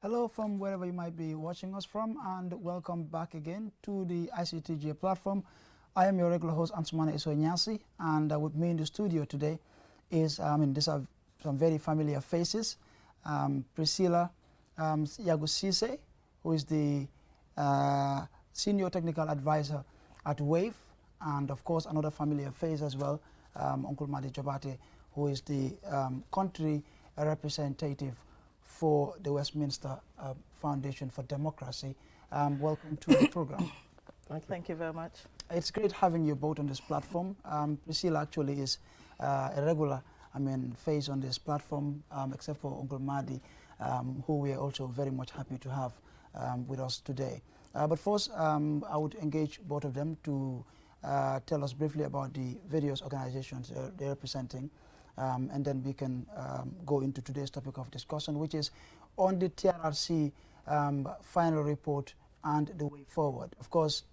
Hello from wherever you might be watching us from, and welcome back again to the Ictj platform. I am your regular host, Ansumana Isoinyasi, and with me in the studio today is, these are some very familiar faces. Priscilla Yagusise, who is the Senior Technical Advisor at WAVE, and of course another familiar face as well, Uncle Madi Jobate, who is the country representative for the Westminster Foundation for Democracy. Welcome to the program. Thank you very much. It's great having you both on this platform. Priscilla actually is a regular, face on this platform, except for Uncle Madi, who we are also very much happy to have with us today. But first, I would engage both of them to tell us briefly about the various organizations they're representing. And then we can go into today's topic of discussion, which is on the TRC final report and the way forward. Of course,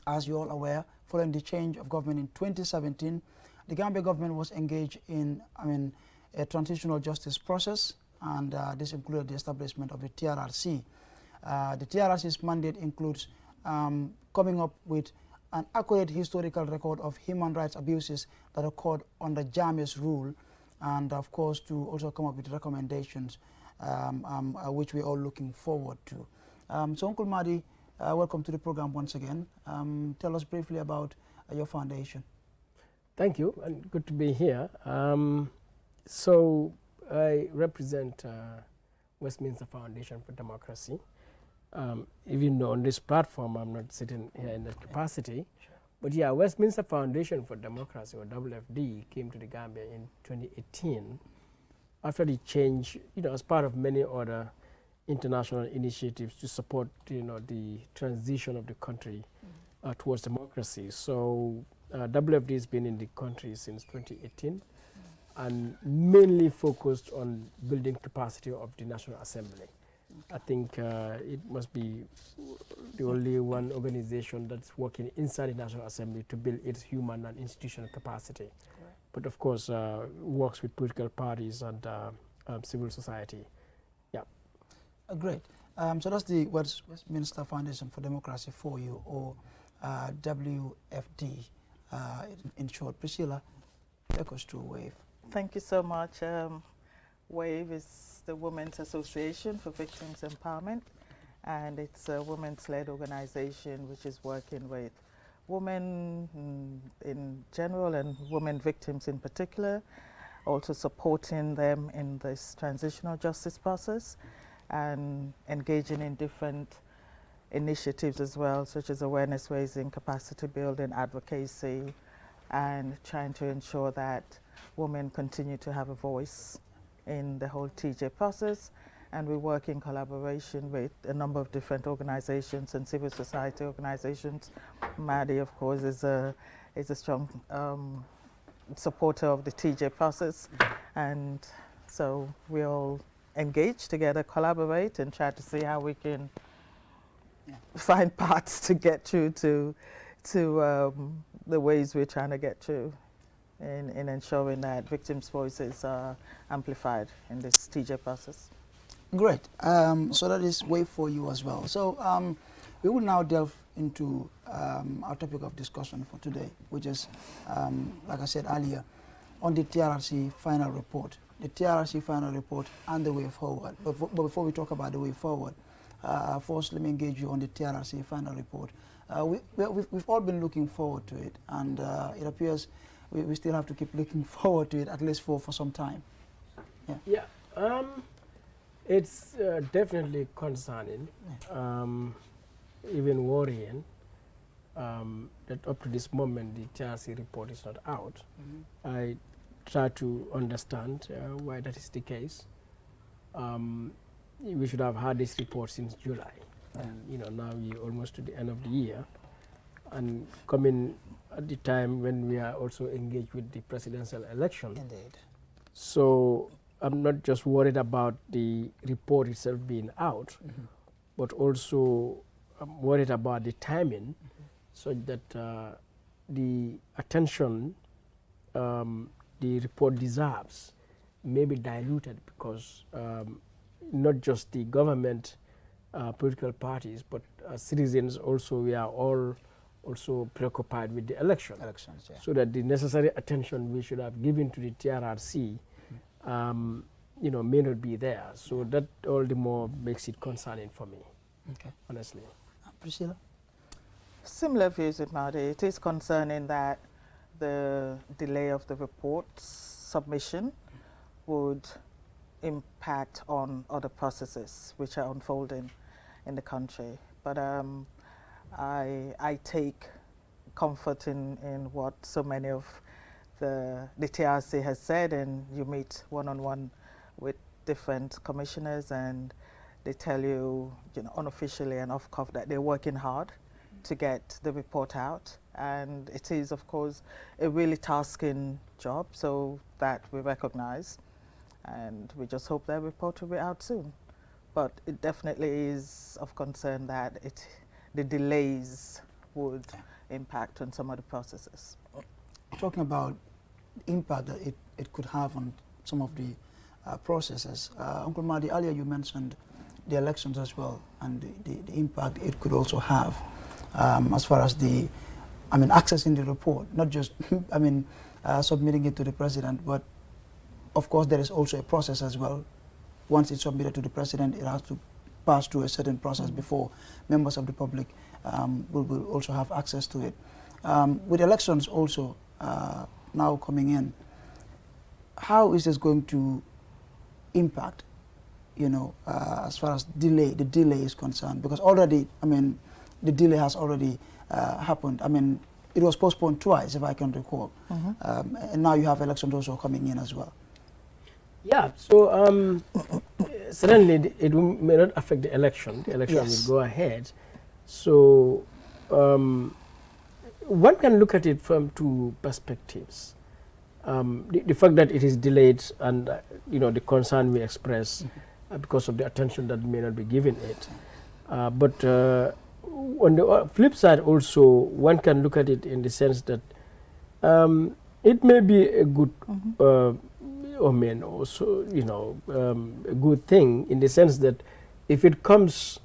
as you're all aware, following the change of government in 2017, the Gambia government was engaged in a transitional justice process, and this included the establishment of the TRC. The TRC's mandate includes coming up with an accurate historical record of human rights abuses that occurred under Jammeh's rule, and of course to also come up with recommendations which we're all looking forward to. So Uncle Madi, welcome to the program once again. Tell us briefly about your foundation. Thank you, and good to be here. So I represent Westminster Foundation for Democracy. Even though on this platform I'm not sitting here in that capacity, but yeah, Westminster Foundation for Democracy, or WFD, came to the Gambia in 2018 after the change, as part of many other international initiatives to support, the transition of the country towards democracy. So WFD has been in the country since 2018 and mainly focused on building capacity of the National Assembly. I think it must be the only one organization that's working inside the National Assembly to build its human and institutional capacity. Correct. But of course, works with political parties and civil society. Yeah. Great. So that's the Westminster Foundation for Democracy for you, or WFD in short. Priscilla, take us through WAVE. Thank you so much. WAVE is the Women's Association for Victims Empowerment, and it's a women's-led organization which is working with women in general and women victims in particular, also supporting them in this transitional justice process and engaging in different initiatives as well, such as awareness raising, capacity building, advocacy, and trying to ensure that women continue to have a voice in the whole TJ process. And we work in collaboration with a number of different organizations and civil society organizations. Maddie, of course, is a strong supporter of the TJ process. And so we all engage together, collaborate, and try to see how we can find paths to get through to the ways we're trying to get through in ensuring that victims' voices are amplified in this TJ process. Great. So that is WAVE for you as well. So we will now delve into our topic of discussion for today, which is, like I said earlier, on the TRC final report. The TRC final report and the way forward. But before we talk about the way forward, first let me engage you on the TRC final report. We've all been looking forward to it, and it appears we still have to keep looking forward to it, at least for some time. Yeah. It's definitely concerning, even worrying, that up to this moment the TRC report is not out. Mm-hmm. I try to understand why that is the case. We should have had this report since July, and now we're almost to the end of the year, and coming at the time when we are also engaged with the presidential election. Indeed. So I'm not just worried about the report itself being out, but also I'm worried about the timing, so that the attention the report deserves may be diluted because not just the government, political parties, but citizens also, we are all also preoccupied with the elections, yeah. so that the necessary attention we should have given to the TRRC, you know, may not be there. So that all the more makes it concerning for me, honestly. Priscilla? Similar views with Madi. It is concerning that the delay of the report's submission would impact on other processes which are unfolding in the country. But I take comfort in what so many of the TRC has said, and you meet one-on-one with different commissioners and they tell you, you know, unofficially and off cuff that they're working hard to get the report out. And it is, of course, a really tasking job, so that we recognize. And we just hope that report will be out soon. But it definitely is of concern that the delays would impact on some of the processes. Talking about impact that it could have on some of the processes, Uncle Madi, earlier you mentioned the elections as well, and the impact it could also have as far as the, accessing the report, not just, submitting it to the president, but of course there is also a process as well. Once it's submitted to the president, it has to pass through a certain process before members of the public will also have access to it. With elections also now coming in, how is this going to impact, as far as the delay is concerned? Because already, the delay has already happened. It was postponed twice, if I can recall. And now you have elections also coming in as well. Yeah, so certainly it may not affect the election. The election will go ahead. So one can look at it from two perspectives. The fact that it is delayed and the concern we express because of the attention that may not be given it. But on the flip side also, one can look at it in the sense that it may be a good also, a good thing in the sense that if it comes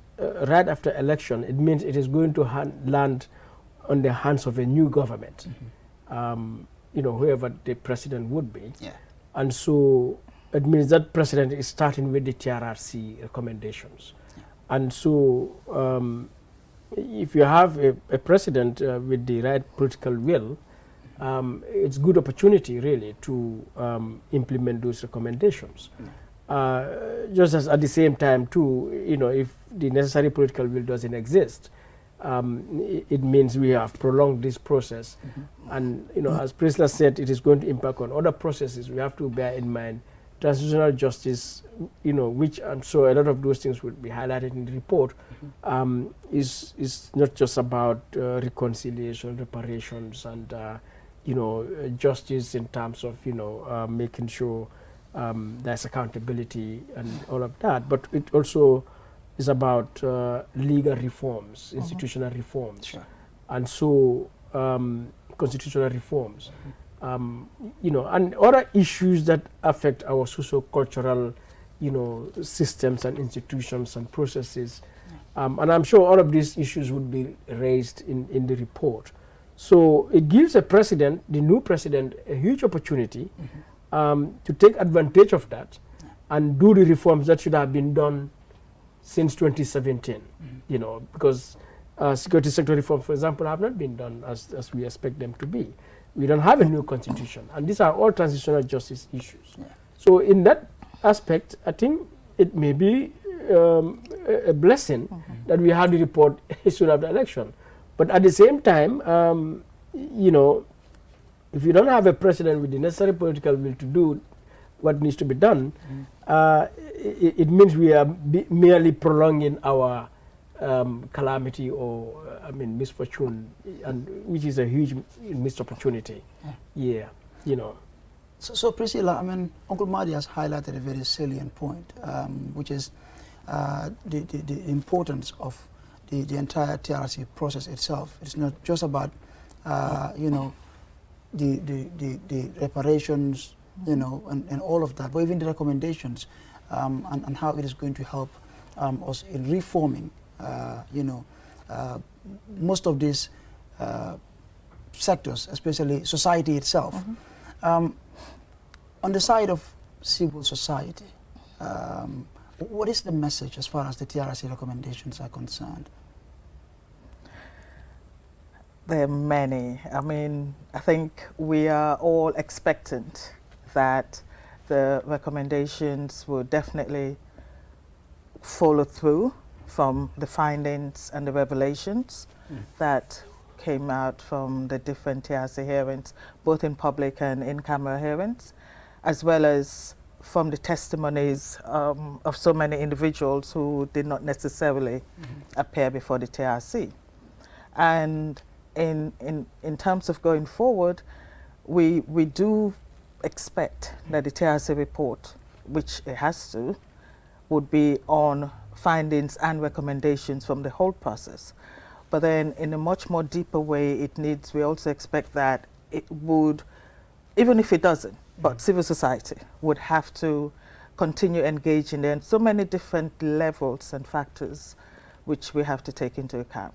right after election, it means it is going to land on the hands of a new government, whoever the president would be. Yeah. And so it means that president is starting with the TRRC recommendations. Yeah. And so if you have a president with the right political will, it's a good opportunity really to implement those recommendations. Just as at the same time too, if the necessary political will doesn't exist, it means we have prolonged this process. And as Priscilla said, it is going to impact on other processes. We have to bear in mind transitional justice, which I'm sure a lot of those things would be highlighted in the report, is not just about reconciliation, reparations, and justice in terms of making sure there's accountability and all of that, but it also is about legal reforms, institutional reforms, sure. And so constitutional reforms, and other issues that affect our socio-cultural, systems and institutions and processes, and I'm sure all of these issues would be raised in the report. So it gives the president, the new president, a huge opportunity to take advantage of that and do the reforms that should have been done since 2017, because security sector reforms, for example, have not been done as we expect them to be. We don't have a new constitution, and these are all transitional justice issues. Yeah. So in that aspect, I think it may be a blessing that we have the report soon after the election. But at the same time, if you don't have a president with the necessary political will to do what needs to be done, it means we are merely prolonging our calamity or misfortune, and which is a huge missed opportunity. So Priscilla, Uncle Madi has highlighted a very salient point, which is the importance of the entire TRC process itself. It's not just about the reparations, and all of that, but even the recommendations and how it is going to help us in reforming, most of these sectors, especially society itself. On the side of civil society, what is the message as far as the TRC recommendations are concerned? There are many. I mean, I think we are all expectant that the recommendations will definitely follow through from the findings and the revelations that came out from the different TRC hearings, both in public and in-camera hearings, as well as from the testimonies of so many individuals who did not necessarily appear before the TRC. And in terms of going forward, we do expect that the TRC report, which it has to, would be on findings and recommendations from the whole process. But then in a much more deeper way, we also expect that it would, even if it doesn't, but civil society would have to continue engaging in so many different levels and factors which we have to take into account.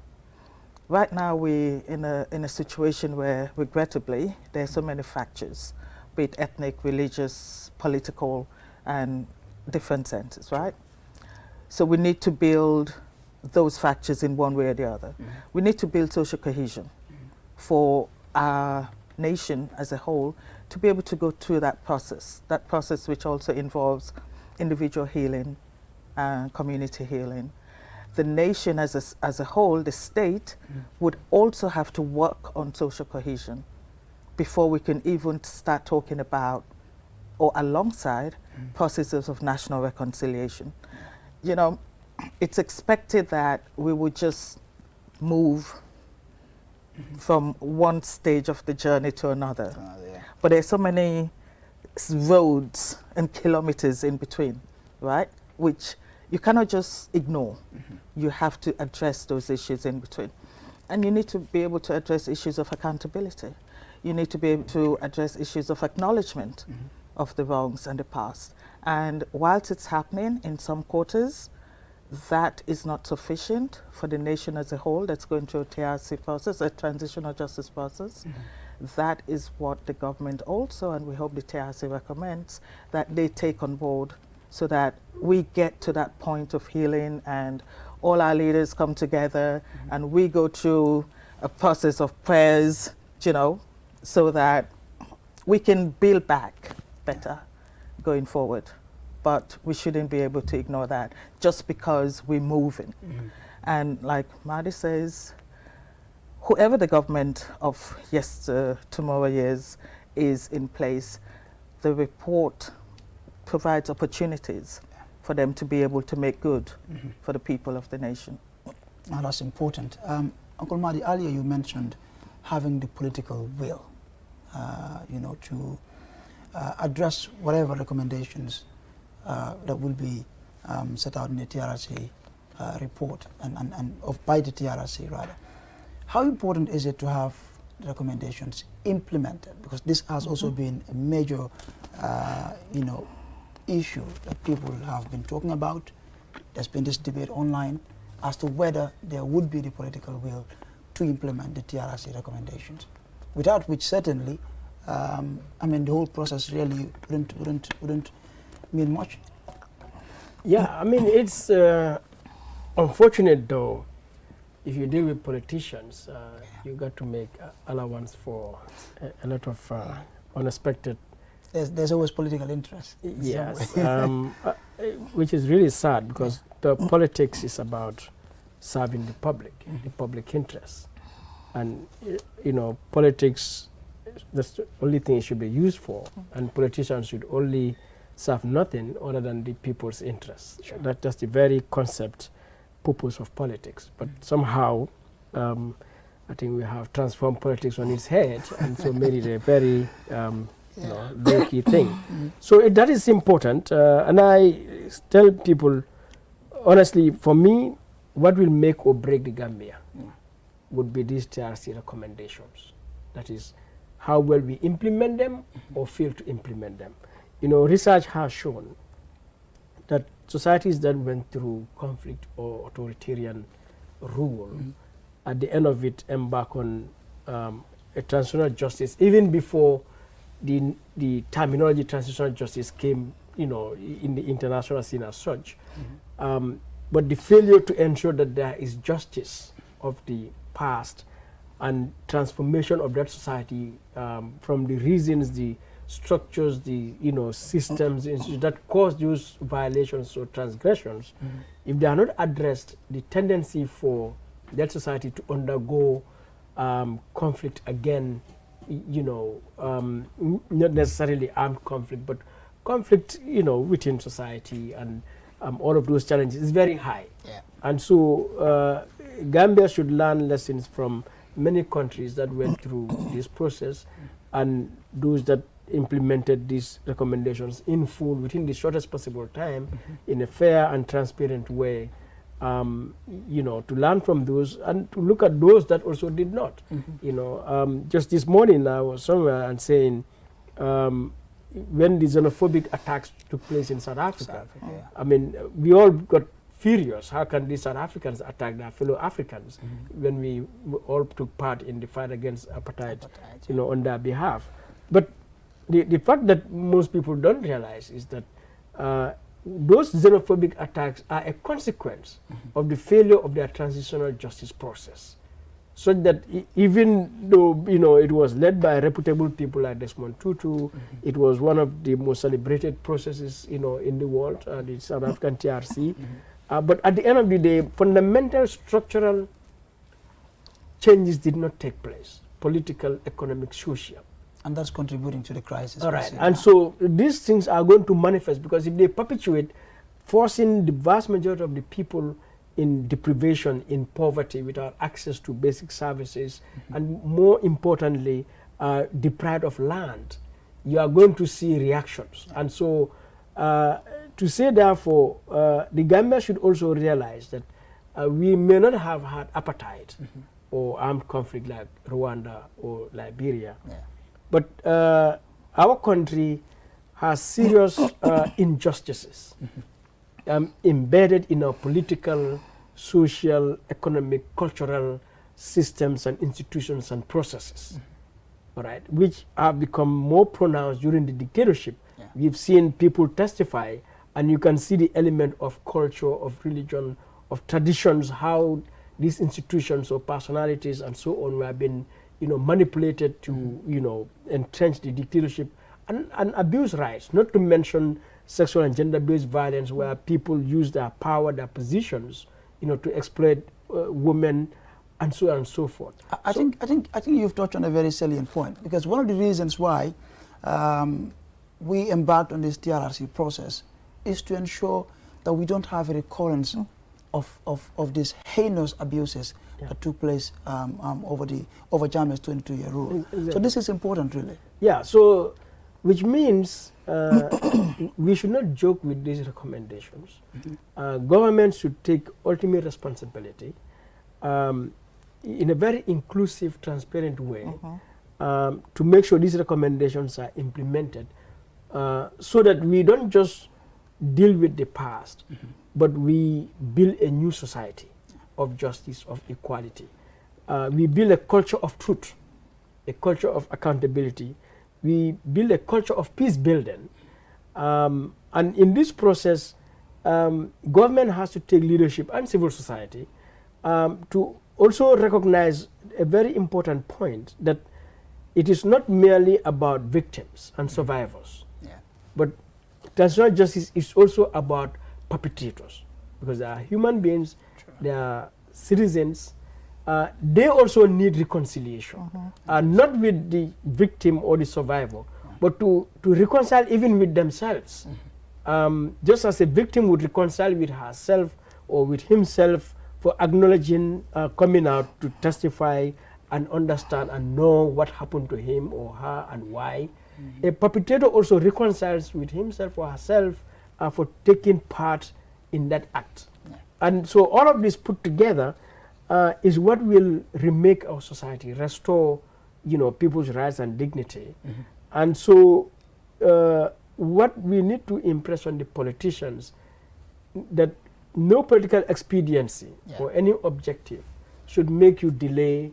Right now we're in a situation where, regrettably, there are so many factors, be it ethnic, religious, political, and different senses, right? So we need to build those factors in one way or the other. We need to build social cohesion for our nation as a whole to be able to go through that process which also involves individual healing and community healing. The nation as a whole, the state, would also have to work on social cohesion before we can even start talking about, or alongside, processes of national reconciliation. You know, it's expected that we would just move from one stage of the journey to another. But there's so many roads and kilometers in between, right? Which you cannot just ignore. You have to address those issues in between. And you need to be able to address issues of accountability. You need to be able to address issues of acknowledgement of the wrongs and the past. And whilst it's happening in some quarters, that is not sufficient for the nation as a whole that's going through a TRC process, a transitional justice process. That is what the government also, and we hope the TRC recommends, that they take on board so that we get to that point of healing and all our leaders come together and we go through a process of prayers, you know, so that we can build back better going forward. But we shouldn't be able to ignore that just because we're moving. And like Madi says, whoever the government of tomorrow years is in place, the report provides opportunities for them to be able to make good for the people of the nation. Now that's important. Uncle Madi, earlier you mentioned having the political will, to address whatever recommendations that will be set out in the TRC report and by the TRC rather. How important is it to have the recommendations implemented? Because this has also been a major, issue that people have been talking about. There's been this debate online as to whether there would be the political will to implement the TRC recommendations, without which certainly, the whole process really wouldn't mean much. Yeah, I mean, it's unfortunate though, if you deal with politicians, you got to make allowance for a lot of unexpected. There's always political interest. Yes, which is really sad because the politics is about serving the public interest. And, politics, that's the only thing it should be used for. And politicians should only serve nothing other than the people's interests. Sure. That's the very concept, purpose of politics. But somehow, I think we have transformed politics on its head and so made it a very low-key thing. So that is important. And I tell people, honestly, for me, what will make or break the Gambia would be these TRC recommendations. That is, how well we implement them or fail to implement them. Research has shown societies that went through conflict or authoritarian rule, at the end of it, embark on a transitional justice, even before the terminology transitional justice came, you know, in the international scene as such. But the failure to ensure that there is justice of the past and transformation of that society from the reasons, the structures, the systems that cause those violations or transgressions, if they are not addressed, the tendency for that society to undergo conflict again, not necessarily armed conflict, but conflict, within society and all of those challenges is very high. Yeah. And so Gambia should learn lessons from many countries that went through this process and those that implemented these recommendations in full within the shortest possible time in a fair and transparent way, to learn from those and to look at those that also did not. Just this morning I was somewhere and saying when the xenophobic attacks took place in South Africa, I mean, we all got furious. How can these South Africans attack their fellow Africans when we all took part in the fight against apartheid, on their behalf? But the fact that most people don't realize is that those xenophobic attacks are a consequence of the failure of their transitional justice process. So that even though, it was led by reputable people like Desmond Tutu, it was one of the most celebrated processes, in the world, the South African TRC. But at the end of the day, fundamental structural changes did not take place, political, economic, social. And that's contributing to the crisis. All right. And so these things are going to manifest because if they perpetuate, forcing the vast majority of the people in deprivation, in poverty, without access to basic services, and more importantly, deprived of land, you are going to see reactions. And so to say, therefore, the Gambia should also realize that we may not have had apartheid or armed conflict like Rwanda or Liberia, but our country has serious injustices embedded in our political, social, economic, cultural systems and institutions and processes, all right, which have become more pronounced during the dictatorship. We've seen people testify, and you can see the element of culture, of religion, of traditions, how these institutions or personalities and so on were being, manipulated to, entrench the dictatorship and abuse rights, not to mention sexual and gender-based violence where people use their power, their positions, to exploit women and so on and so forth. I think you've touched on a very salient point, because one of the reasons why we embarked on this TRRC process is to ensure that we don't have a recurrence of these heinous abuses that took place over Jammeh's 22-year rule. Exactly. So this is important, really. Yeah, so which means we should not joke with these recommendations. Government should take ultimate responsibility in a very inclusive, transparent way to make sure these recommendations are implemented so that we don't just deal with the past, but we build a new society of justice, of equality. We build a culture of truth, a culture of accountability. We build a culture of peace building. And in this process, government has to take leadership and civil society to also recognize a very important point, that it is not merely about victims and survivors, but transitional justice is also about perpetrators, because they are human beings, they are citizens. They also need reconciliation, not with the victim or the survivor, but to reconcile even with themselves. Just as a victim would reconcile with herself or with himself for acknowledging, coming out to testify and understand and know what happened to him or her and why. A perpetrator also reconciles with himself or herself for taking part in that act. And so all of this put together is what will remake our society, restore, people's rights and dignity. And so what we need to impress on the politicians that no political expediency or any objective should make you delay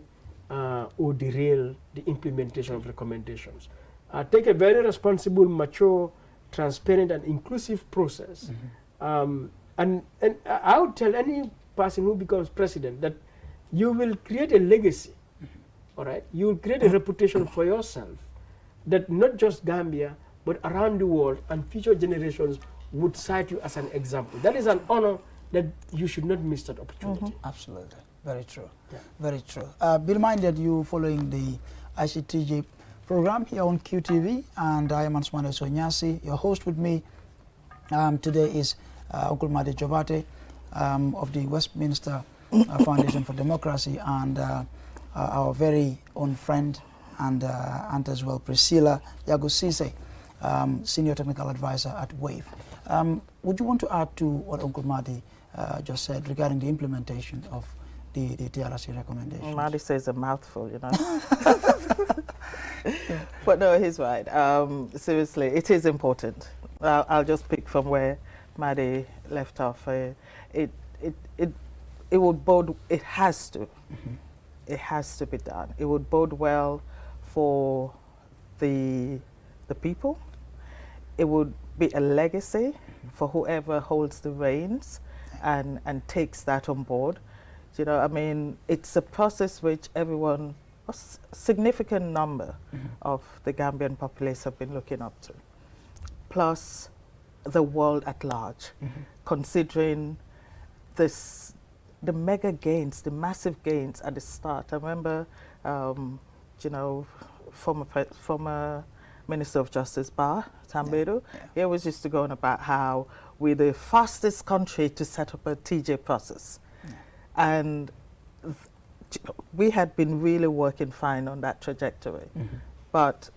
or derail the implementation of recommendations. Take a very responsible, mature, transparent, and inclusive process. And I would tell any person who becomes president that you will create a legacy, all right? You will create a reputation for yourself that not just Gambia, but around the world and future generations would cite you as an example. That is an honor that you should not miss that opportunity. Absolutely. Very true. Very true. Be reminded you following the Ictj program here on QTV, and I am Ansmane Sonyasi. Your host with me today is Uncle Madi Jobate of the Westminster Foundation for Democracy, and our very own friend and aunt as well, Priscilla Yagusise, Senior Technical Advisor at WAVE. Would you want to add to what Uncle Madi just said regarding the implementation of the TRC recommendations? Madi says a mouthful, you know. But no, he's right. Seriously, it is important. I'll just pick from where Madi left off. It would bode. It has to. It has to be done. It would bode well for the people. It would be a legacy for whoever holds the reins and takes that on board. You know, I mean, it's a process which everyone, a significant number of the Gambian populace have been looking up to, plus the world at large, considering the mega gains, the massive gains at the start. I remember, you know, former Minister of Justice Bar Tambedu, he always used to go on about how we're the fastest country to set up a TJ process. And we had been really working fine on that trajectory, but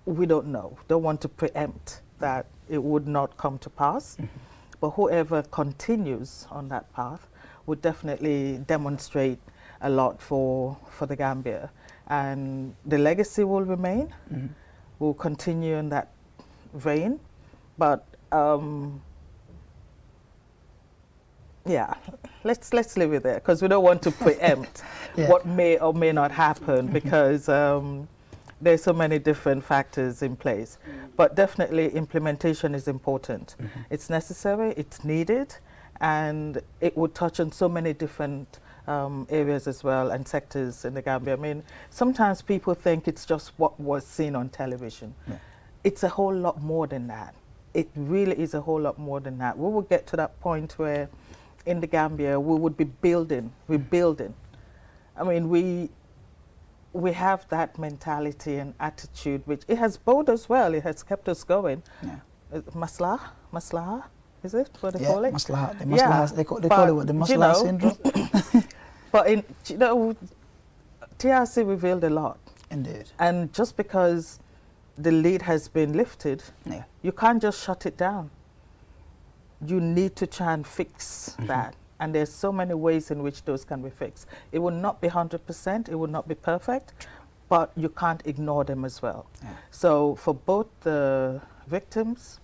we don't know, don't want to preempt that it would not come to pass. But whoever continues on that path would definitely demonstrate a lot for the Gambia. And the legacy will remain, will continue in that vein, but yeah, let's leave it there, because we don't want to preempt what may or may not happen, because there's so many different factors in place. But definitely implementation is important. It's necessary, it's needed, and it would touch on so many different areas as well, and sectors in the Gambia. I mean, sometimes people think it's just what was seen on television. It's a whole lot more than that. It really is a whole lot more than that. We will get to that point where in the Gambia we would be rebuilding. I mean, we have that mentality and attitude, which it has bode us well. It has kept us going. Maslaha, is it what they call it? Maslaha. The maslaha, they call it the maslaha syndrome. But you know, TRC revealed a lot. Indeed. And just because the lead has been lifted, you can't just shut it down. You need to try and fix that. And there's so many ways in which those can be fixed. It will not be 100%, it will not be perfect, but you can't ignore them as well. So for both the victims,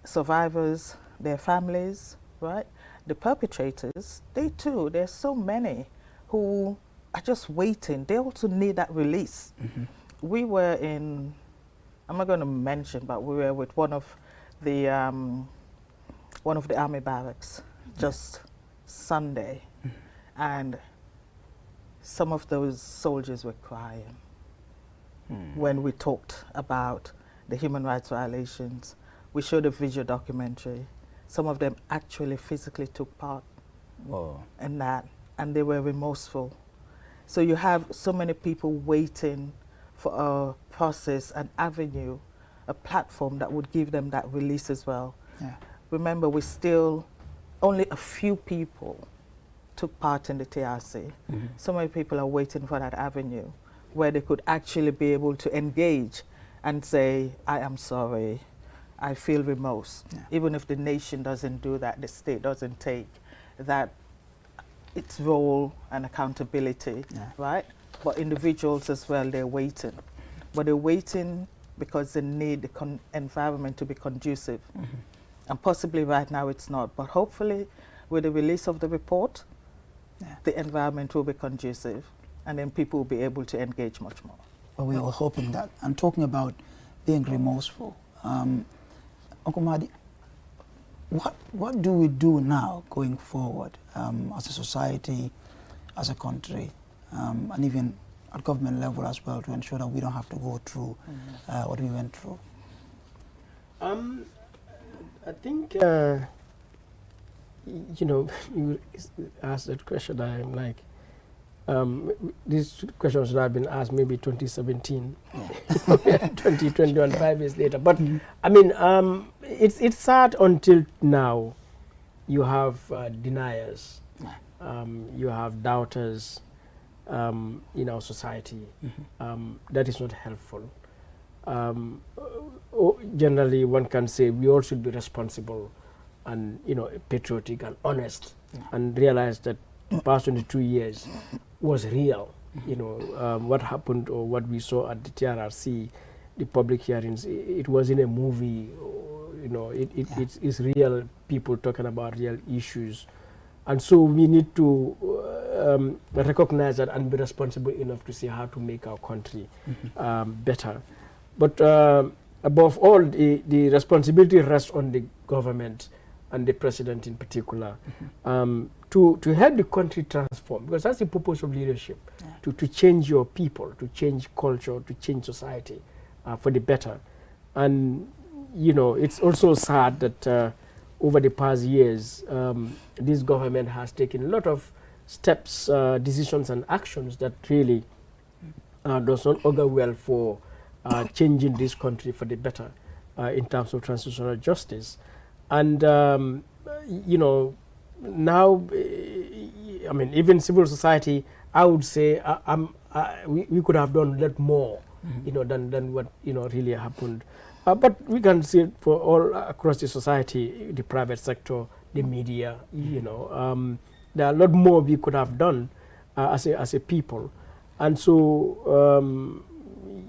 survivors, their families, right? The perpetrators, they too, there's so many who are just waiting. They also need that release. We were in, I'm not going to mention, but we were with one of the army barracks just Sunday, and some of those soldiers were crying when we talked about the human rights violations. We showed a video documentary. Some of them actually physically took part in that, and they were remorseful. So you have so many people waiting for a process, an avenue, a platform that would give them that release as well. Remember, we still, only a few people took part in the TRC. So many people are waiting for that avenue where they could actually be able to engage and say, I am sorry, I feel remorse. Even if the nation doesn't do that, the state doesn't take that its role and accountability, right? But individuals as well, they're waiting. But they're waiting because they need the environment to be conducive. And possibly right now it's not, but hopefully with the release of the report, the environment will be conducive, and then people will be able to engage much more. Well, we were hoping that. And talking about being remorseful, Uncle Mahdi, what do we do now going forward as a society, as a country, and even at government level as well, to ensure that we don't have to go through what we went through? I think, you know, you asked that question, I'm like, these questions should have been asked maybe 2017, 2021, 5 years later. But I mean, it's sad until now. You have deniers, you have doubters in our society. That is not helpful. Generally, one can say we all should be responsible and, you know, patriotic and honest, and realize that the past 22 years was real. You know, what happened or what we saw at the TRRC, the public hearings, it wasn't a movie. You know, it's real people talking about real issues. And so we need to recognize that and be responsible enough to see how to make our country better. But above all, the responsibility rests on the government and the president in particular, to help the country transform, because that's the purpose of leadership, to change your people, to change culture, to change society for the better. And, you know, it's also sad that over the past years, this government has taken a lot of steps, decisions and actions that really does not augur well for changing this country for the better in terms of transitional justice. And, you know, now, I mean, even civil society, I would say we could have done a lot more, you know, than what, you know, really happened. But we can see it for all across the society, the private sector, the media, you know. There are a lot more we could have done as a people. And so,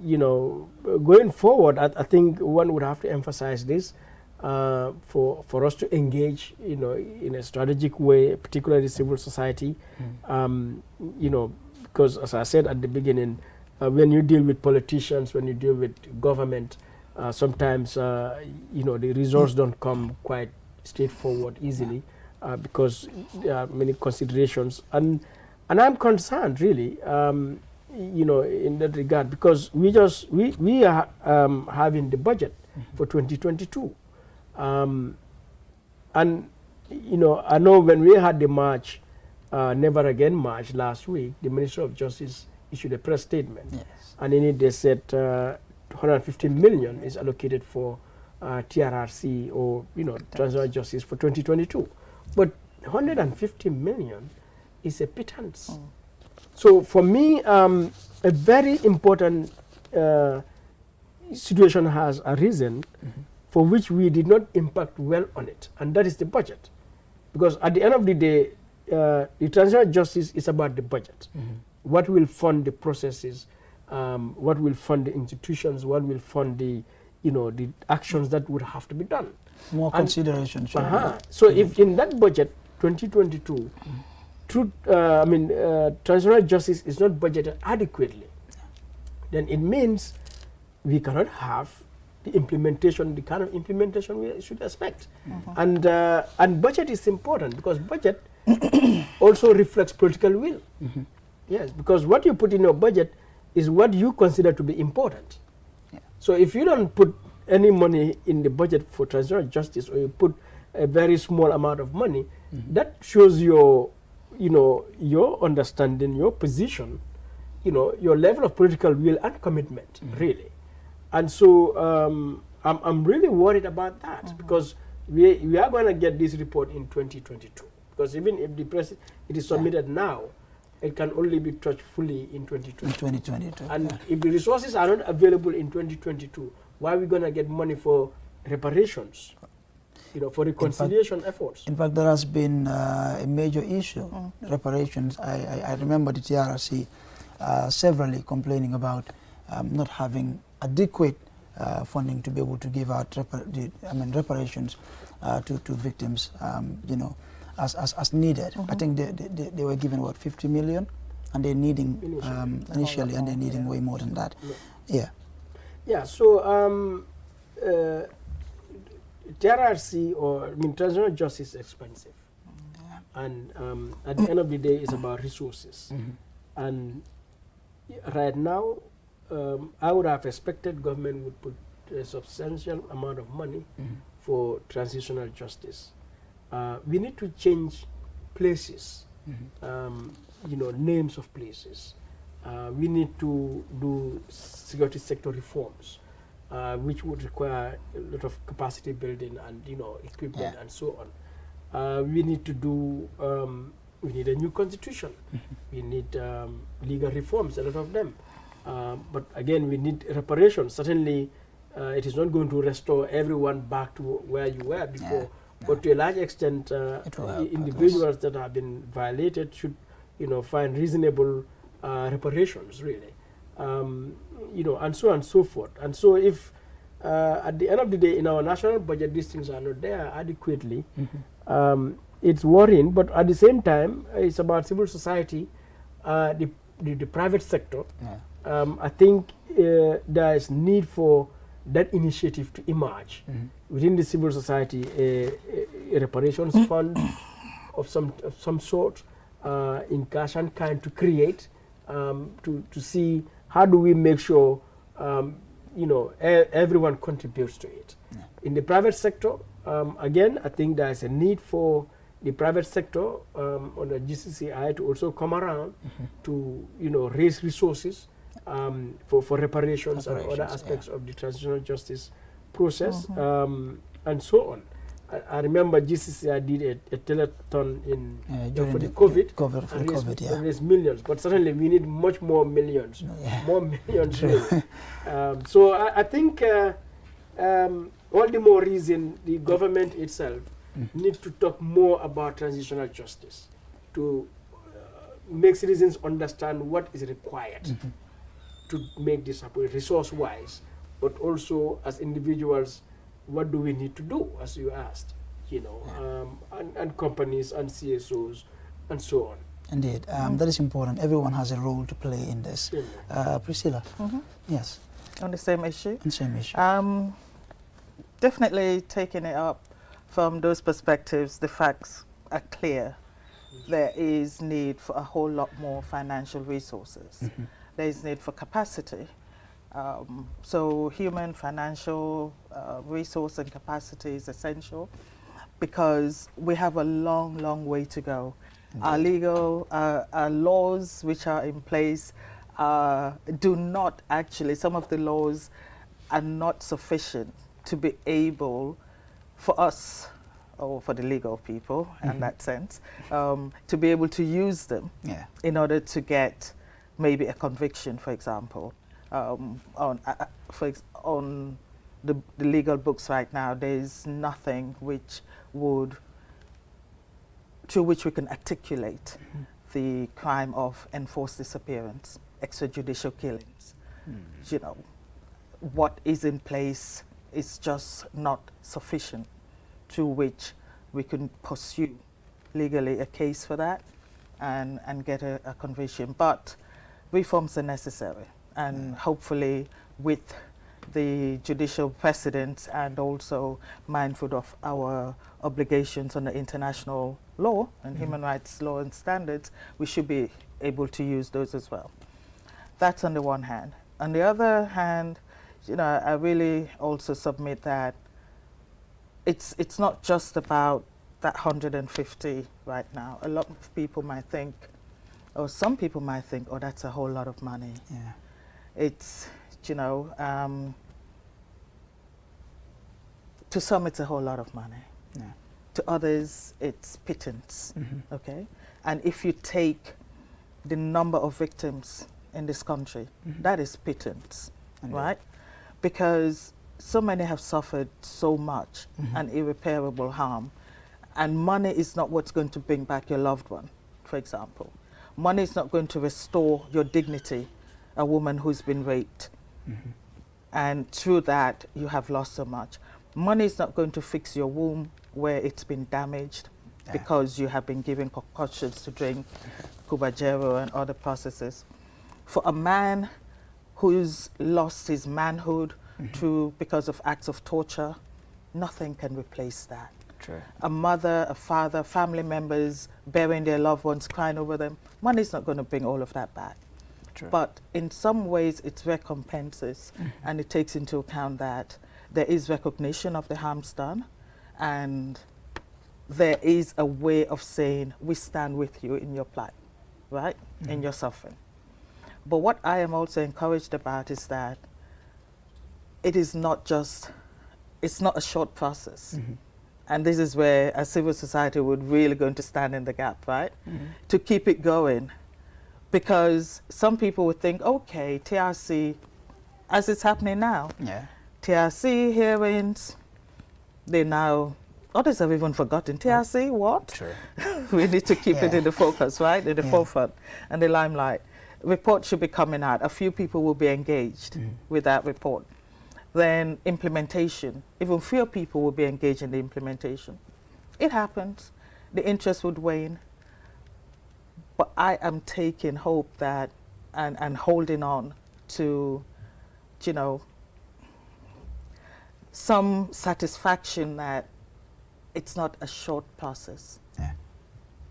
you know, going forward, I think one would have to emphasize this for us to engage, you know, in a strategic way, particularly civil society, you know, because as I said at the beginning, when you deal with politicians, when you deal with government, sometimes, you know, the results don't come quite straightforward easily because there are many considerations. And I'm concerned, really, you know, in that regard, because we are having the budget for 2022. And, you know, I know when we had the march, Never Again march last week, the Minister of Justice issued a press statement. Yes. And in it they said 150 million is allocated for TRRC, or, you know, transitional justice for 2022. But 150 million is a pittance. So for me, a very important situation has arisen for which we did not impact well on it, and that is the budget. Because at the end of the day, the transitional justice is about the budget. What will fund the processes, what will fund the institutions, what will fund the, you know, the actions that would have to be done. More consideration. So if in that budget, 2022, transitional justice is not budgeted adequately, then it means we cannot have the implementation, the kind of implementation we should expect. And budget is important, because budget also reflects political will. Yes, because what you put in your budget is what you consider to be important. So if you don't put any money in the budget for transitional justice, or you put a very small amount of money, that shows your, you know, your understanding, your position, you know, your level of political will and commitment, really. And so I'm really worried about that, because we are going to get this report in 2022. Because even if it is submitted now, it can only be touched fully in 2022. And if the resources are not available in 2022, why are we going to get money for reparations, you know, for reconciliation efforts? In fact, there has been a major issue, reparations. I remember the TRRC severally complaining about not having adequate funding to be able to give out reparations to victims, you know, as needed. I think they were given, what, 50 million? And they're needing, initially, and they're needing way more than that. Yeah. Yeah, so TRC, or transitional justice, is expensive. And at the end of the day, it's about resources. And right now, I would have expected government would put a substantial amount of money for transitional justice. We need to change places, you know, names of places. We need to do security sector reforms, which would require a lot of capacity building and, you know, equipment and so on. We need to do, we need a new constitution. We need legal reforms, a lot of them. But again, we need reparations. Certainly, it is not going to restore everyone back to where you were before. But to a large extent, individuals that have been violated should, you know, find reasonable reparations, really, you know, and so on and so forth. And so, if at the end of the day, in our national budget, these things are not there adequately, it's worrying. But at the same time, it's about civil society, the private sector. I think there is need for that initiative to emerge within the civil society, a reparations fund of some sort, in cash and kind, to create, to see how do we make sure, you know, everyone contributes to it. In the private sector, again, I think there is a need for the private sector on the GCCI to also come around to, you know, raise resources for reparations and other aspects of the transitional justice process, and so on. I remember GCCI did a telethon for the COVID, and raised millions, but certainly we need much more millions, more millions. Really. So I think all the more reason the government itself needs to talk more about transitional justice, to make citizens understand what is required to make this happen, resource-wise, but also as individuals, what do we need to do, as you asked, you know, and companies and CSOs and so on. Indeed, that is important. Everyone has a role to play in this. Priscilla, yes? On the same issue? On the same issue. Definitely taking it up from those perspectives, the facts are clear. There is need for a whole lot more financial resources. There is need for capacity. So human, financial resource and capacity is essential, because we have a long, long way to go. Our legal, our laws which are in place do not actually, some of the laws are not sufficient to be able for us, or for the legal people in that sense, to be able to use them in order to get maybe a conviction, for example. On the legal books right now, there's nothing which would, through which we can articulate the crime of enforced disappearance, extrajudicial killings. You know, what is in place is just not sufficient, through which we can pursue legally a case for that and get a conviction. But reforms are necessary, and hopefully with the judicial precedents and also mindful of our obligations under international law and human rights law and standards, we should be able to use those as well. That's on the one hand. On the other hand, you know, I really also submit that it's not just about that 150 right now. A lot of people might think, or some people might think, oh, that's a whole lot of money. It's, you know, to some it's a whole lot of money. To others, it's pittance, okay? And if you take the number of victims in this country, that is pittance, right? Because so many have suffered so much and irreparable harm, and money is not what's going to bring back your loved one, for example. Money is not going to restore your dignity, a woman who's been raped, and through that you have lost so much. Money is not going to fix your womb where it's been damaged because you have been given concoctions to drink, Cubajero and other processes. For a man who's lost his manhood because of acts of torture, nothing can replace that. True. A mother, a father, family members burying their loved ones, crying over them, money's not going to bring all of that back. True. But in some ways, it recompenses, and it takes into account that there is recognition of the harms done, and there is a way of saying, we stand with you in your plight, right, in your suffering. But what I am also encouraged about is that it is not just, it's not a short process. And this is where a civil society would really going to stand in the gap, right? To keep it going. Because some people would think, okay, TRC, as it's happening now, TRC hearings, they now, others have even forgotten, TRC, what? True. We need to keep it in the focus, right? In the forefront and the limelight. Report should be coming out. A few people will be engaged with that report. Then implementation. Even fewer people will be engaged in the implementation. It happens. The interest would wane. But I am taking hope that, and holding on to, you know, some satisfaction that it's not a short process.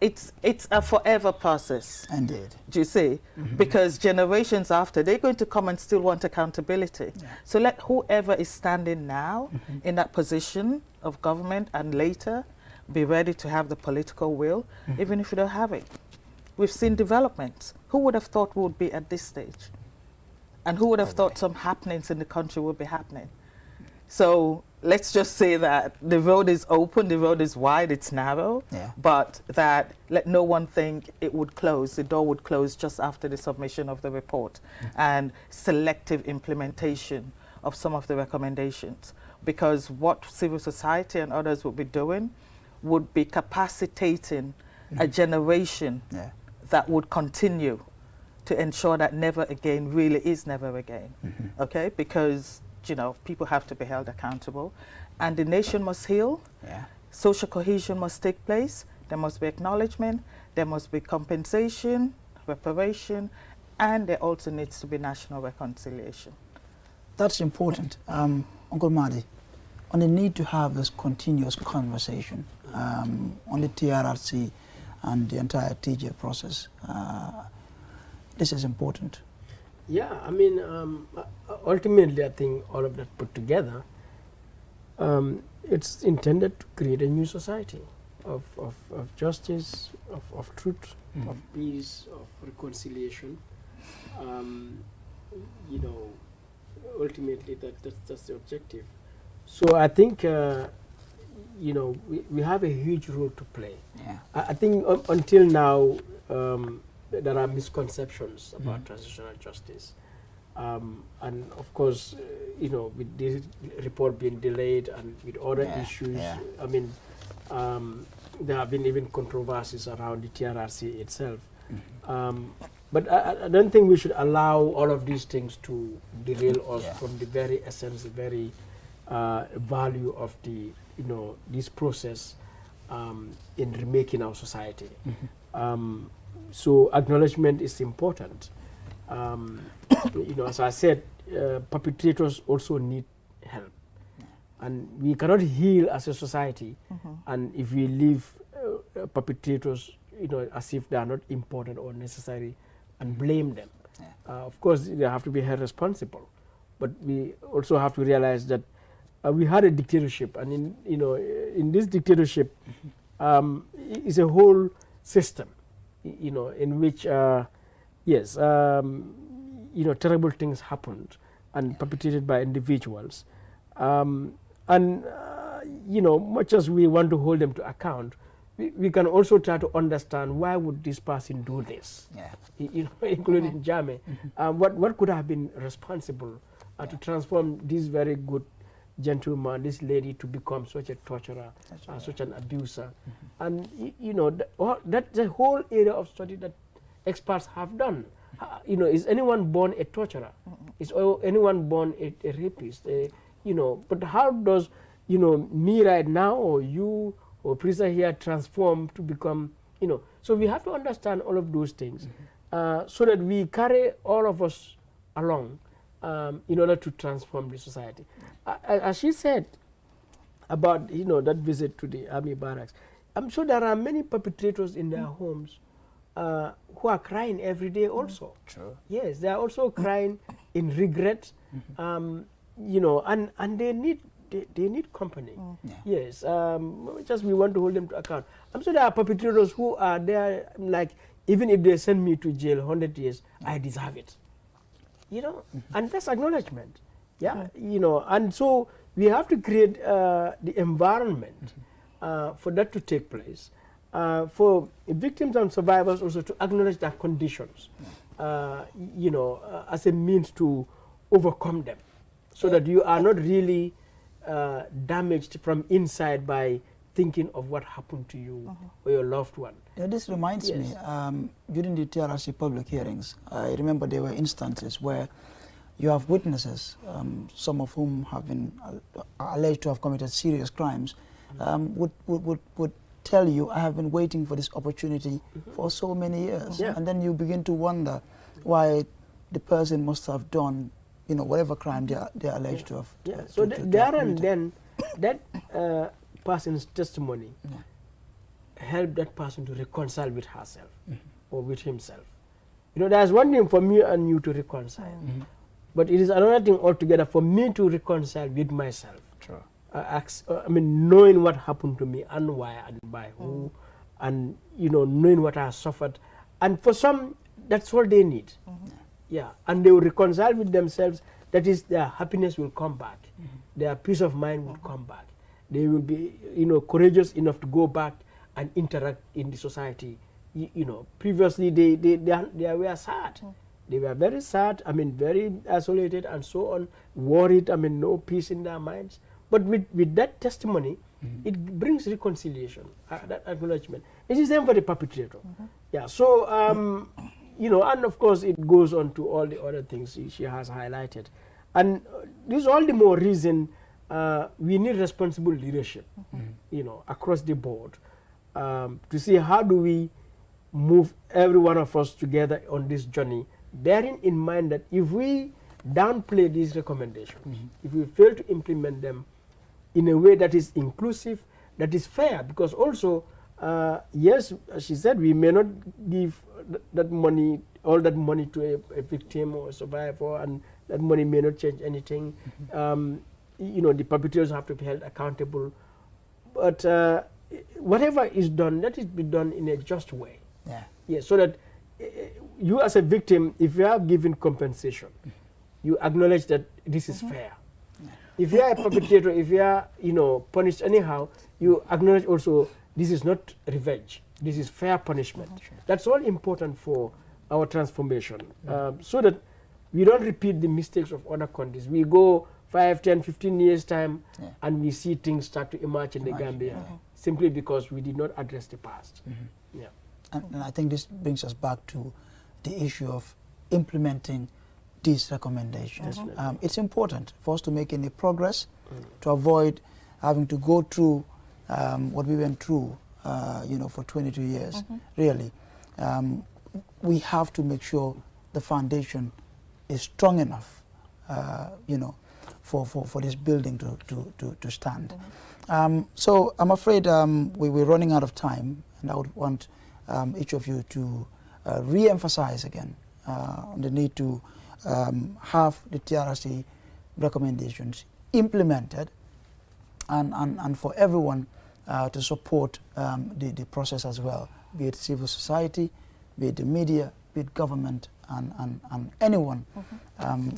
It's a forever process. Indeed. Do you see? Because generations after, they're going to come and still want accountability. So let whoever is standing now in that position of government and later be ready to have the political will, even if you don't have it. We've seen developments. Who would have thought we would be at this stage? And who would have thought some happenings in the country would be happening? So let's just say that the road is open, the road is wide, it's narrow, but that let no one think it would close, the door would close just after the submission of the report and selective implementation of some of the recommendations. Because what civil society and others would be doing would be capacitating a generation that would continue to ensure that never again really is never again, okay? Because you know, people have to be held accountable, and the nation must heal. Social cohesion must take place. There must be acknowledgement. There must be compensation, reparation, and there also needs to be national reconciliation. That's important. Uncle Mahdi, on the need to have this continuous conversation on the TRRC and the entire TJ process, this is important. Yeah, I mean, ultimately, I think all of that put together, it's intended to create a new society of justice, of truth, of peace, of reconciliation. You know, ultimately, that's the objective. So I think, you know, we have a huge role to play. I think until now, there are misconceptions about transitional justice. And of course, you know, with this report being delayed and with other issues, I mean, there have been even controversies around the TRRC itself. But I don't think we should allow all of these things to derail us from the very essence, the very value of the, you know, this process in remaking our society. So acknowledgement is important. You know, as I said, perpetrators also need help, and we cannot heal as a society. And if we leave perpetrators, you know, as if they are not important or necessary, and blame them, of course they have to be held responsible. But we also have to realize that we had a dictatorship, and in this dictatorship, is a whole system, you know, in which yes, you know, terrible things happened and perpetrated by individuals, and you know, much as we want to hold them to account, we can also try to understand why would this person do this, you know, including Jammeh. What could have been responsible to transform this very good gentleman, this lady, to become such a torturer, such an abuser. And you know, that's the whole area of study that experts have done. You know, is anyone born a torturer? Is anyone born a rapist? You know, but how does you know, me right now or you or Prisa here transform to become, you know. So we have to understand all of those things so that we carry all of us along in order to transform the society. As she said about, you know, that visit to the army barracks, I'm sure there are many perpetrators in their homes who are crying every day also. True. Yes, they are also crying in regret, you know, and they need company. Yeah. Yes, just we want to hold them to account. I'm sure there are perpetrators who are there, like, even if they send me to jail 100 years, I deserve it. You know, and that's acknowledgement. Yeah, you know, and so we have to create the environment for that to take place. For victims and survivors also to acknowledge their conditions, you know, as a means to overcome them, so that you are not really damaged from inside by thinking of what happened to you or your loved one. Yeah, this reminds me, during the TRC public hearings, I remember there were instances where you have witnesses, some of whom have been alleged to have committed serious crimes, would tell you, I have been waiting for this opportunity for so many years. Yeah. And then you begin to wonder why the person must have done, you know, whatever crime they are alleged to have. Yeah. So there and then, that person's testimony help that person to reconcile with herself or with himself. You know, there's one thing for me and you to reconcile, but it is another thing altogether for me to reconcile with myself. True. I mean, knowing what happened to me and why and by who, and, you know, knowing what I suffered. And for some, that's all they need. Yeah, and they will reconcile with themselves. That is, their happiness will come back. Their peace of mind will come back. They will be, you know, courageous enough to go back and interact in the society. You know, previously they were sad. They were very sad, I mean, very isolated and so on, worried, I mean, no peace in their minds. But with that testimony, it brings reconciliation, that acknowledgement. It's the same for the perpetrator. Yeah, so, you know, and of course it goes on to all the other things she has highlighted. And this is all the more reason we need responsible leadership, you know, across the board, to see how do we move every one of us together on this journey, bearing in mind that if we downplay these recommendations, if we fail to implement them in a way that is inclusive, that is fair, because also, yes, as she said, we may not give that money, all that money to a victim or a survivor, and that money may not change anything. You know, the perpetrators have to be held accountable. But whatever is done, let it be done in a just way. Yeah. Yeah, so that you as a victim, if you are given compensation, you acknowledge that this is fair. If you are a perpetrator, if you are, you know, punished anyhow, you acknowledge also this is not revenge. This is fair punishment. That's all important for our transformation, so that we don't repeat the mistakes of other countries. We go 5, 10, 15 years time, and we see things start to emerge in the Gambia, simply because we did not address the past. Yeah. And I think this brings us back to the issue of implementing these recommendations. It's important for us to make any progress to avoid having to go through what we went through, you know, for 22 years. Really, we have to make sure the foundation is strong enough, you know, for this building to stand. So I'm afraid we're running out of time, and I would want each of you to re-emphasize again on the need to have the TRC recommendations implemented, and for everyone to support the process as well, be it civil society, be it the media, be it government, and anyone,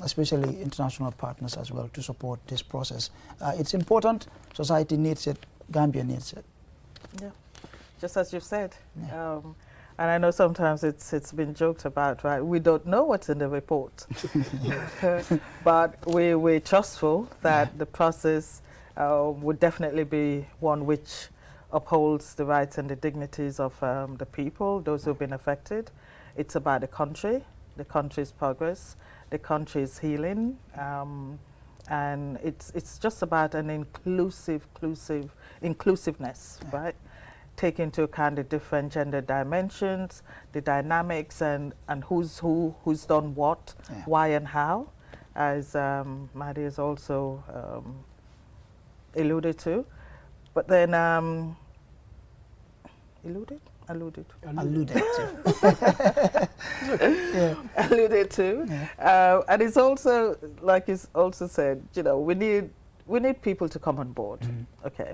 especially international partners as well, to support this process. It's important, society needs it, Gambia needs it. Yeah, just as you've said. And I know sometimes it's been joked about, right? We don't know what's in the report, but we're trustful that the process would definitely be one which upholds the rights and the dignities of the people, those who've been affected. It's about the country's progress, the country's healing, and it's just about an inclusiveness, right? Take into account the different gender dimensions, the dynamics, and who's done what, why and how, as Maddie has also alluded to. But then alluded to. And it's also, like it's also said, you know, we need people to come on board. Okay.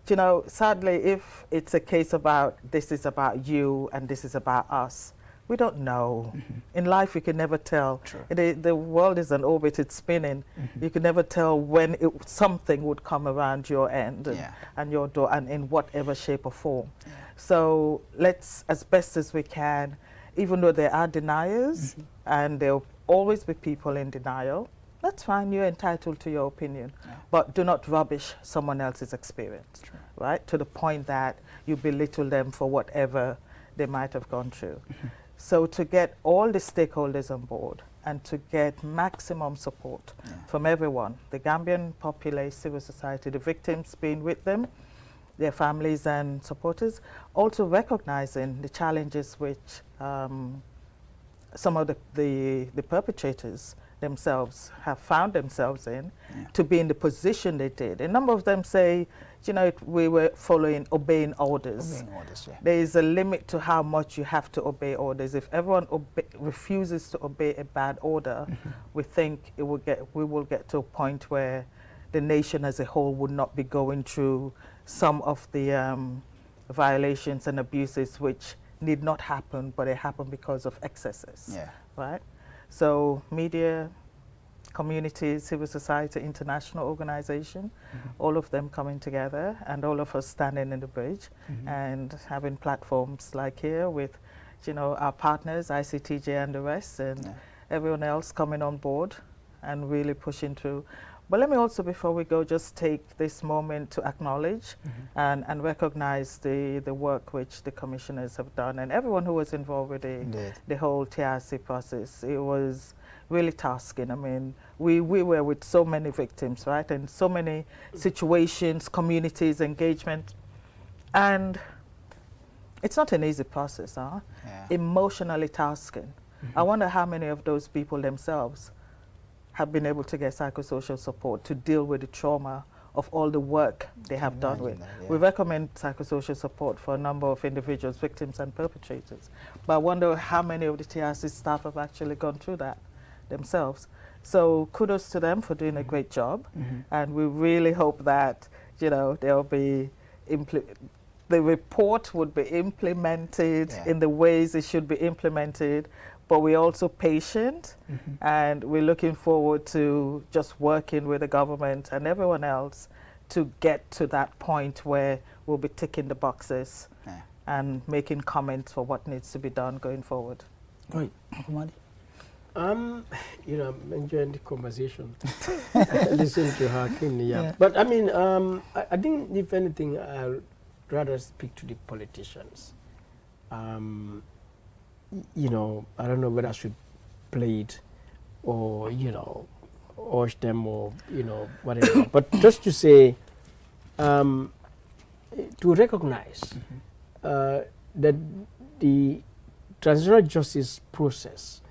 You know, sadly, if it's a case about this is about you and this is about us, we don't know. In life, you can never tell. The world is an orbit, it's spinning. You can never tell when something would come around your end and your door, and in whatever shape or form. So let's, as best as we can, even though there are deniers, and there'll always be people in denial, that's fine, you're entitled to your opinion, but do not rubbish someone else's experience, right? To the point that you belittle them for whatever they might have gone through. So to get all the stakeholders on board and to get maximum support from everyone, the Gambian populace, civil society, the victims being with them, their families and supporters, also recognizing the challenges which some of the perpetrators themselves have found themselves in to be in the position they did. A number of them say, you know, we were obeying orders. There is a limit to how much you have to obey orders. If everyone refuses to obey a bad order, we think we will get to a point where the nation as a whole would not be going through some of the violations and abuses which need not happen, but they happen because of excesses, right? So media, communities, civil society, international organization, all of them coming together and all of us standing in the bridge and having platforms like here with, you know, our partners, Ictj and the rest, and everyone else coming on board and really pushing through. But let me also, before we go, just take this moment to acknowledge and recognize the work which the commissioners have done and everyone who was involved with the whole TRC process. It was really tasking. I mean, we were with so many victims, right? And so many situations, communities, engagement. And it's not an easy process, emotionally tasking. I wonder how many of those people themselves have been able to get psychosocial support to deal with the trauma of all the work they have done with. We recommend psychosocial support for a number of individuals, victims and perpetrators. But I wonder how many of the TRC staff have actually gone through that themselves. So kudos to them for doing a great job. And we really hope that, you know, there'll be the report would be implemented in the ways it should be implemented. But we're also patient, and we're looking forward to just working with the government and everyone else to get to that point where we'll be ticking the boxes and making comments for what needs to be done going forward. Great. Madi? You know, I'm enjoying the conversation. Listen to her keenly, But I mean, I think if anything, I'd rather speak to the politicians. You know, I don't know whether I should play it or, you know, urge them or, you know, whatever. But just to say, to recognize that the transitional justice process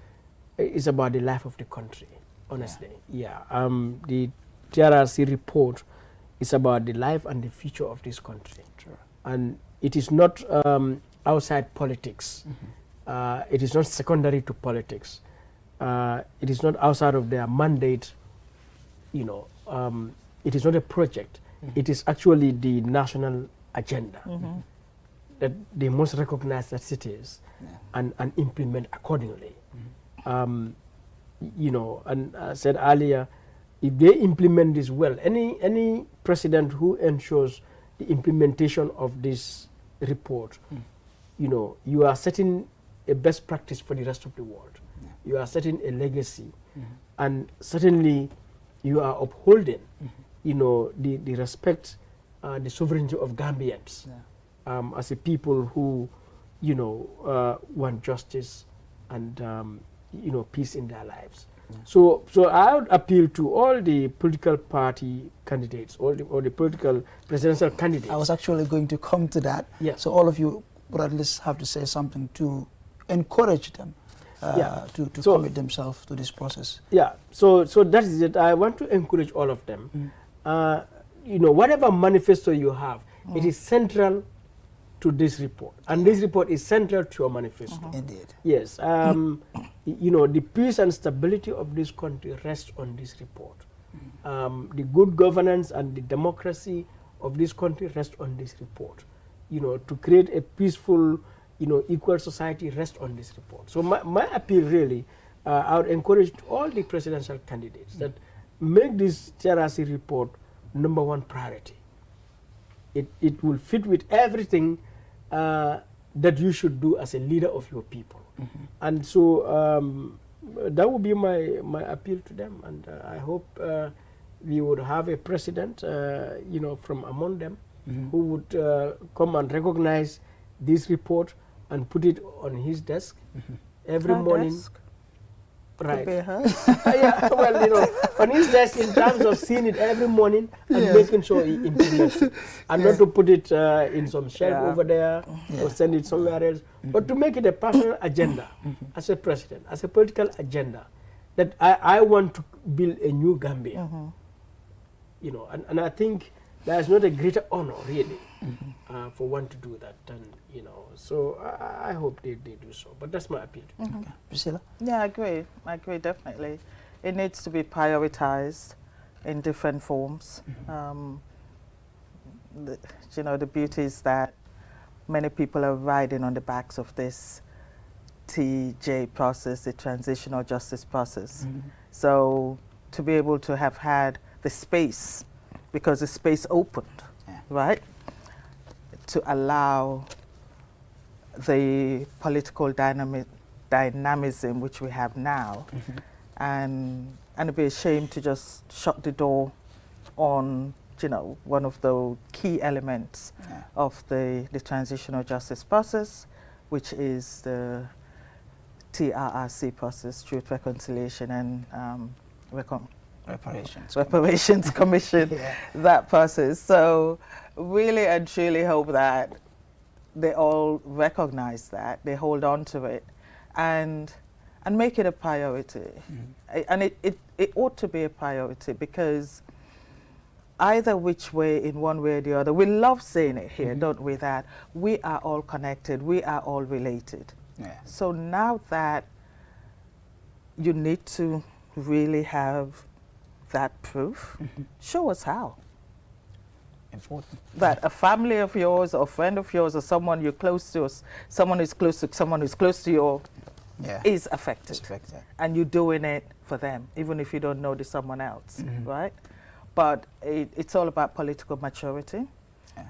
is about the life of the country, honestly. The TRC report is about the life and the future of this country. And it is not outside politics. It is not secondary to politics. It is not outside of their mandate, you know. It is not a project. It is actually the national agenda that they must recognize as it is and implement accordingly. You know, and I said earlier, if they implement this well, any president who ensures the implementation of this report, you know, you are setting a best practice for the rest of the world. You are setting a legacy, and certainly you are upholding, you know, the respect, the sovereignty of Gambians as a people who, you know, want justice and you know, peace in their lives. So I would appeal to all the political party candidates, all the political presidential candidates. I was actually going to come to that. Yeah. So all of you would at least have to say something to encourage them to commit themselves to this process. Yeah. So that is it. I want to encourage all of them. You know, whatever manifesto you have, it is central to this report, and this report is central to your manifesto. Indeed. Yes. You know, the peace and stability of this country rests on this report. The good governance and the democracy of this country rests on this report. You know, to create a peaceful, you know, equal society rests on this report. So my appeal really, I would encourage all the presidential candidates that make this TRC report #1 priority. It will fit with everything that you should do as a leader of your people. And so that would be my appeal to them. And I hope we would have a president, you know, from among them who would come and recognize this report and put it on his desk every morning. Desk. Right. Yeah, well, you know, on his desk in terms of seeing it every morning and making sure he implements it. And not to put it in some shelf over there or send it somewhere else, but to make it a personal agenda as a president, as a political agenda, that I want to build a new Gambia. You know, and I think there's not a greater honor, really, for one to do that. And, you know, so I hope they do so. But that's my appeal. Okay. Priscilla? Yeah, I agree. I agree, definitely. It needs to be prioritized in different forms. You know, the beauty is that many people are riding on the backs of this TJ process, the transitional justice process. So to be able to have had the space, because the space opened, right, to allow the political dynamism which we have now, and it'd be a shame to just shut the door on, you know, one of the key elements of the transitional justice process, which is the TRRC process, Truth, Reconciliation and Reparations Commission, that process. So really and truly hope that they all recognize that, they hold on to it, and make it a priority. And it ought to be a priority, because either which way, in one way or the other, we love saying it here, don't we, that we are all connected, we are all related. So now that you need to really have that proof, show us how. Important. That a family of yours or a friend of yours or someone you're close to, someone who's close to someone who's close to you is affected. And you're doing it for them, even if you don't know there's someone else, right? But it's all about political maturity,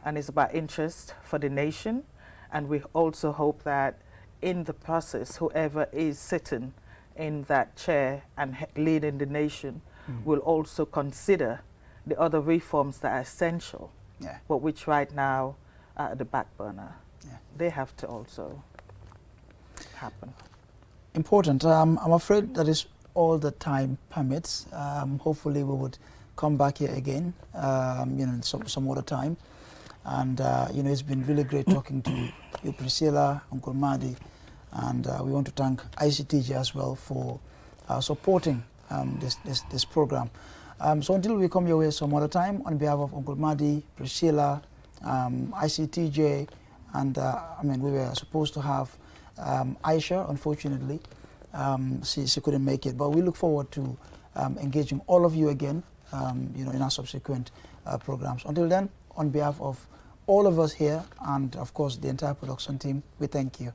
and it's about interest for the nation. And we also hope that in the process, whoever is sitting in that chair and leading the nation will also consider the other reforms that are essential, but which right now are at the back burner. They have to also happen. Important. I'm afraid that is all the time permits. Hopefully we would come back here again, you know, some other time. And, you know, it's been really great talking to you, Priscilla, Uncle Madi, and we want to thank Ictj as well for supporting this program. So until we come your way some other time, on behalf of Uncle Madi, Priscilla, Ictj, and I mean, we were supposed to have Aisha, unfortunately. She couldn't make it, but we look forward to engaging all of you again, you know, in our subsequent programs. Until then, on behalf of all of us here, and of course the entire production team, we thank you.